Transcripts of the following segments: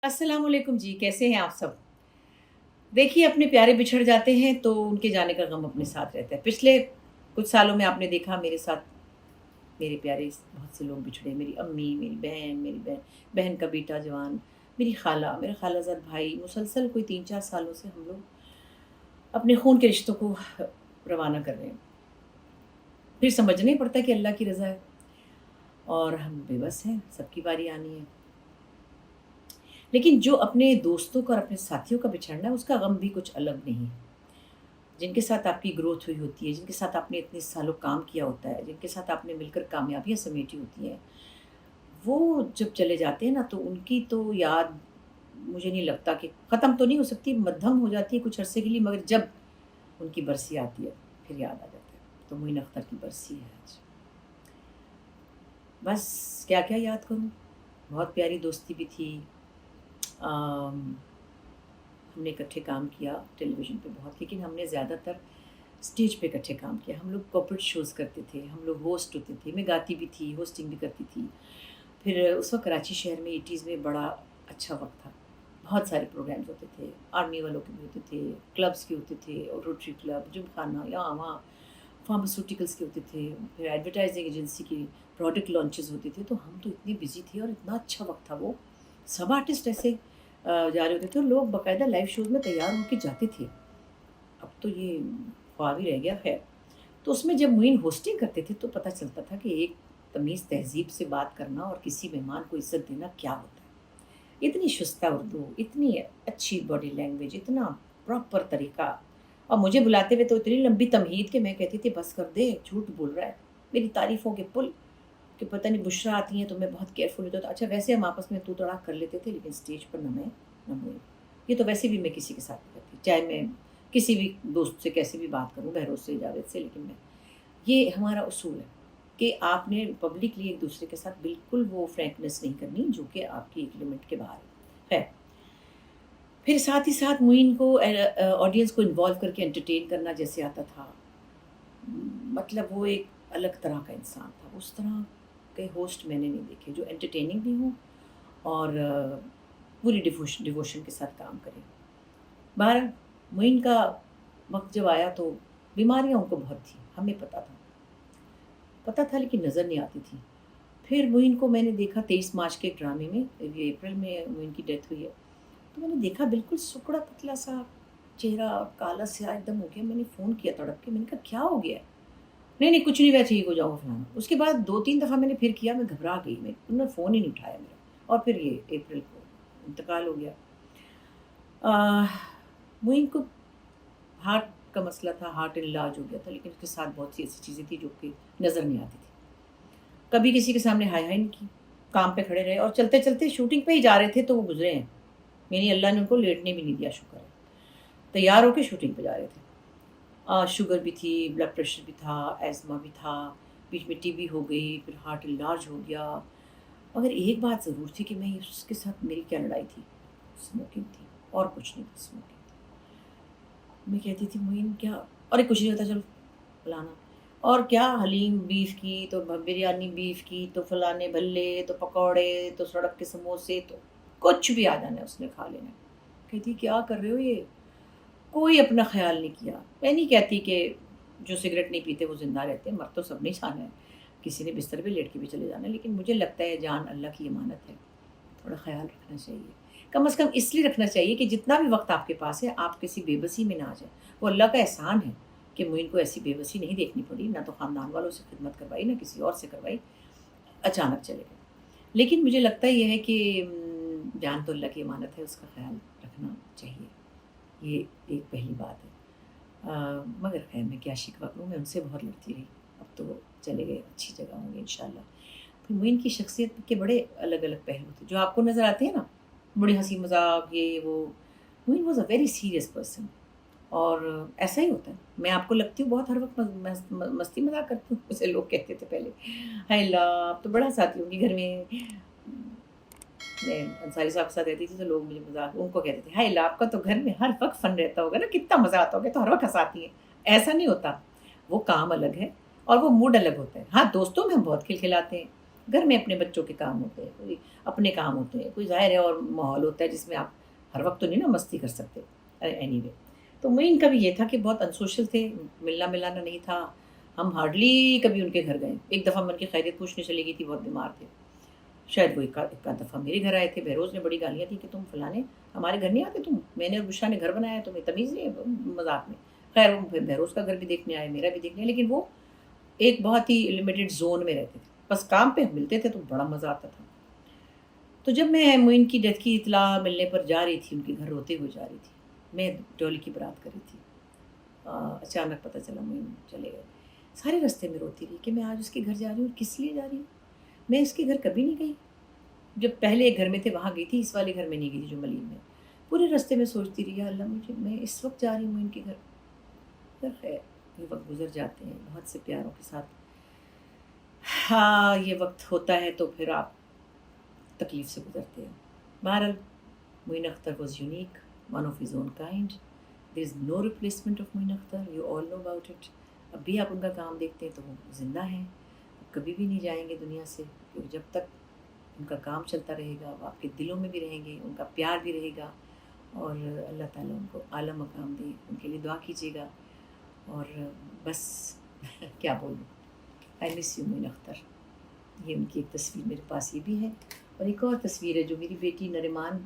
अस्सलाम वालेकुम जी, कैसे हैं आप सब? देखिए, अपने प्यारे बिछड़ जाते हैं तो उनके जाने का गम अपने साथ रहता है। पिछले कुछ सालों में आपने देखा मेरे साथ मेरे प्यारे बहुत से लोग बिछड़े। मेरी अम्मी, मेरी बहन, मेरी बहन का बेटा जवान, मेरी खाला, मेरा खालाजाद भाई, मुसलसल कोई 3-4 सालों से हम लोग अपने खून के रिश्तों को रवाना कर रहे हैं। फिर समझना ही पड़ता है कि अल्लाह की रज़ा है और हम बेबस हैं, सबकी बारी आनी है। लेकिन जो अपने दोस्तों का और अपने साथियों का बिछड़ना है, उसका गम भी कुछ अलग नहीं है। जिनके साथ आपकी ग्रोथ हुई होती है, जिनके साथ आपने इतने सालों काम किया होता है, जिनके साथ आपने मिलकर कामयाबियाँ समेटी होती हैं, वो जब चले जाते हैं ना तो उनकी तो याद मुझे नहीं लगता कि ख़त्म तो नहीं हो सकती, मद्धम हो जाती है कुछ अरसे के लिए, मगर जब उनकी बरसी आती है, फिर याद आ जाता है। तो मोइन अख्तर की बरसी है आज। बस क्या-क्या याद करूँ? बहुत प्यारी दोस्ती भी थी। अम, हमने इकट्ठे काम किया टेलीविज़न पे बहुत, लेकिन हमने ज़्यादातर स्टेज पे इकट्ठे काम किया। हम लोग कॉर्पोरेट शोज़ करते थे, हम लोग होस्ट होते थे, मैं गाती भी थी, होस्टिंग भी करती थी। फिर उस वक़्त कराची शहर में 80s में बड़ा अच्छा वक़्त था। बहुत सारे प्रोग्राम्स होते थे, आर्मी वालों के भी होते थे, क्लब्स के होते थे और रोटरी क्लब, जिमखाना यहाँ-वहाँ, फार्मास्यूटिकल्स के होते थे, फिर एडवर्टाइज़िंग एजेंसी की प्रोडक्ट लॉन्चेस होते थे, तो हम तो इतने बिज़ी थे और इतना अच्छा वक़्त था वो। सब आर्टिस्ट ऐसे जा रहे होते थे और लोग बाकायदा लाइव शोज़ में तैयार होके जाते थे। अब तो ये ख्वाब ही रह गया, खैर। तो उसमें जब मुइन होस्टिंग करते थे तो पता चलता था कि एक तमीज़ तहज़ीब से बात करना और किसी मेहमान को इज़्ज़त देना क्या होता है। इतनी शुस्ता उर्दू, इतनी अच्छी बॉडी लैंग्वेज, इतना प्रॉपर तरीका और मुझे बुलाते हुए तो इतनी लंबी तमहीद कि मैं कहती थी बस कर दे, झूठ बोल रहा है। मेरी तारीफ़ों के पुल कि पता नहीं बुशरा आती हैं तो मैं बहुत केयरफुल होती हूँ। तो अच्छा वैसे हम आपस में तू-तड़ाक कर लेते थे लेकिन स्टेज पर ना मैं, ना मुइन। ये तो वैसे भी मैं किसी के साथ नहीं करती, चाहे मैं किसी भी दोस्त से कैसे भी बात करूँ, बहरोज़ से, जावेद से, लेकिन मैं ये हमारा उसूल है कि आपने पब्लिकली एक-दूसरे के साथ बिल्कुल वो फ्रैंकनेस नहीं करनी जो कि आपकी एक लिमिट के बाहर है। खैर, फिर साथ ही साथ मुइन को ऑडियंस को इन्वॉल्व करके एंटरटेन करना जैसे आता था। मतलब वो एक अलग तरह का इंसान था। उस तरह के होस्ट मैंने नहीं देखे जो एंटरटेनिंग भी हों और पूरी डिवोशन के साथ काम करें। बहरहाल मुइन का वक़्त जब आया तो बीमारियाँ उनको बहुत थी, हमें पता था लेकिन नज़र नहीं आती थी। फिर मुइन को मैंने देखा 23 मार्च के ड्रामे में, ये अप्रैल में मुइन की डेथ हुई है। तो मैंने देखा बिल्कुल सुकड़ा पतला-सा चेहरा, काला-सा एकदम हो गया। मैंने फ़ोन किया तड़प के, मैंने कहा क्या हो गया है? नहीं, नहीं कुछ नहीं, मैं ठीक हो जाऊँगा फलाना। उसके बाद 2-3 दफ़ा मैंने फिर किया, मैं घबरा गई, मैं उन्होंने फ़ोन ही नहीं उठाया मेरा और फिर ये अप्रैल को इंतकाल हो गया। मुइन को हार्ट का मसला था, हार्ट इलाज हो गया था, लेकिन उसके साथ बहुत सी ऐसी चीज़ें थी जो कि नज़र नहीं आती थी। कभी किसी के सामने हाय-हाय नहीं की, काम पे खड़े रहे और चलते-चलते शूटिंग पे ही जा रहे थे तो वो गुज़रे हैं। यानी अल्लाह ने उनको लेटने भी नहीं दिया, शुक्र है। तैयार होके शूटिंग पे जा रहे थे। शुगर भी थी, ब्लड प्रेशर भी था, एज़मा भी था, बीच में टीबी हो गई, फिर हार्ट इलाज हो गया। मगर एक बात ज़रूर थी कि मैं उसके साथ मेरी क्या लड़ाई थी, स्मोकिंग थी और कुछ नहीं थी, स्मोकिंग थी। मैं कहती थी मुइन क्या अरे कुछ नहीं होता चलो फलाना और क्या हलीम बीफ की तो बिरयानी बीफ की तो फलाने भल्ले तो पकौड़े तो सड़क के समोसे तो कुछ भी आ जाना है उसने खा लेना है। कहती क्या कर रहे हो ये? कोई अपना ख़्याल नहीं किया। मैं नहीं कहती कि जो सिगरेट नहीं पीते वो ज़िंदा रहते हैं, मर तो सबने जाना है। किसी ने बिस्तर पे लेट के भी चले जाना है, लेकिन मुझे लगता है जान अल्लाह की अमानत है, थोड़ा ख़्याल रखना चाहिए। कम से कम इसलिए रखना चाहिए कि जितना भी वक़्त आपके पास है, आप किसी बेबसी में ना आ जाएँ। वो अल्लाह का एहसान है कि मुझे को ऐसी बेबसी नहीं देखनी पड़ी, ना तो ख़ानदान वालों से खिदमत करवाई, ना किसी और से करवाई, अचानक चले गए। लेकिन मुझे लगता ये है कि जान तो अल्लाह की अमानत है, उसका ख़्याल रखना चाहिए। ये एक पहली बात है। मगर ख़ैर मैं क्या शिकवा करूँ, मैं उनसे बहुत लड़ती रही। अब तो चले गए, अच्छी जगह होंगे इंशाल्लाह। फिर मोइन की शख्सियत के बड़े अलग-अलग पहलू थे, जो आपको नज़र आते हैं ना, बड़ी हँसी-मज़ाक ये वो। Moin was a very serious person और ऐसा ही होता है। मैं आपको लगती हूँ बहुत हर वक़्त मस्ती-मज़ाक करती हूँ, मुझसे लोग कहते थे पहले, हाय अल्लाह! आप तो बड़ा हँसाती होंगी घर में। मैं अंसारी साहब के साथ रहती थी तो लोग मुझे मज़ाक उनको कहते थे, हाय अल्लाह! आपका तो घर में हर वक़्त फ़न रहता होगा ना, कितना मज़ा आता होगा, तो हर वक़्त हँसाती हैं। ऐसा नहीं होता, वो काम अलग है और वो मूड अलग होता है। हाँ, दोस्तों में हम बहुत खिलखिलाते हैं, گھر میں اپنے بچوں کے کام ہوتے ہیں، کوئی اپنے کام ہوتے ہیں، کوئی ظاہر ہے اور ماحول ہوتا ہے جس میں آپ ہر وقت تو نہیں نا مستی کر سکتے. اینی وے، تو معین کا بھی یہ تھا کہ بہت انسوشل تھے، ملنا ملانا نہیں تھا. ہم ہارڈلی کبھی ان کے گھر گئے. ایک دفعہ میں ان کی خیریت پوچھنے چلی گئی تھی، بہت بیمار تھے. شاید وہ ایک آدھ دفعہ میرے گھر آئے تھے. بہروز نے بڑی گالیاں دی کہ تم فلانے ہمارے گھر نہیں آتے، تم میں نے اور بشرا نے گھر بنایا ہے، تمہیں تمیز نہیں ہے، مذاق میں. خیر وہ بہروز کا گھر بھی دیکھنے آئے، میرا بھی دیکھنے آئے، لیکن وہ ایک بہت ہی لمیٹڈ زون میں رہتے تھے. بس کام پہ ملتے تھے تو بڑا مزہ آتا تھا. تو جب میں معین کی ڈیتھ کی اطلاع ملنے پر جا رہی تھی، ان کے گھر روتے ہوئے جا رہی تھی. میں ڈولی کی برات کر رہی تھی. اچانک پتہ چلا معین چلے گئے. سارے راستے میں روتی رہی کہ میں آج اس کے گھر جا رہی ہوں، کس لیے جا رہی ہوں. میں اس کے گھر کبھی نہیں گئی. جب پہلے ایک گھر میں تھے وہاں گئی تھی، اس والے گھر میں نہیں گئی تھی جو ملین میں. پورے راستے میں سوچتی رہی، یا اللہ مجھے میں اس وقت جا رہی ہوں ان کے گھر. پر خیر یہ وقت گزر جاتے ہیں بہت سے پیاروں کے ساتھ. ہاں یہ وقت ہوتا ہے تو پھر آپ تکلیف سے گزرتے ہیں. بہرحال Moin Akhtar was unique, one of his own kind. There is no replacement of Moin Akhtar, you all know about it. اب بھی آپ ان کا کام دیکھتے ہیں تو وہ زندہ ہیں, کبھی بھی نہیں جائیں گے دنیا سے, کیونکہ جب تک ان کا کام چلتا رہے گا وہ آپ کے دلوں میں بھی رہیں گے, ان کا پیار بھی رہے گا, اور اللہ تعالیٰ ان کو اعلیٰ مقام دے. ان کے لیے دعا کیجیے گا. اور بس کیا بولوں, آئی مس یو معین اختر. یہ ان کی ایک تصویر میرے پاس یہ بھی ہے, اور ایک اور تصویر ہے جو میری بیٹی نریمان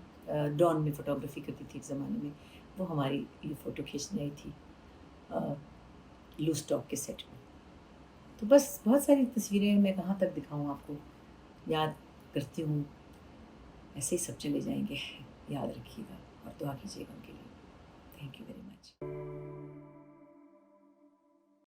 ڈان میں فوٹوگرافی کرتی تھی ایک زمانے میں, وہ ہماری یہ فوٹو کھینچنے آئی تھی لو اسٹاک کے سیٹ میں. تو بس بہت ساری تصویریں میں کہاں تک دکھاؤں آپ کو, یاد کرتی ہوں, ایسے ہی سب چلے جائیں گے. یاد رکھیے گا اور دعا کیجیے گا ان کے لیے. Thank you very much.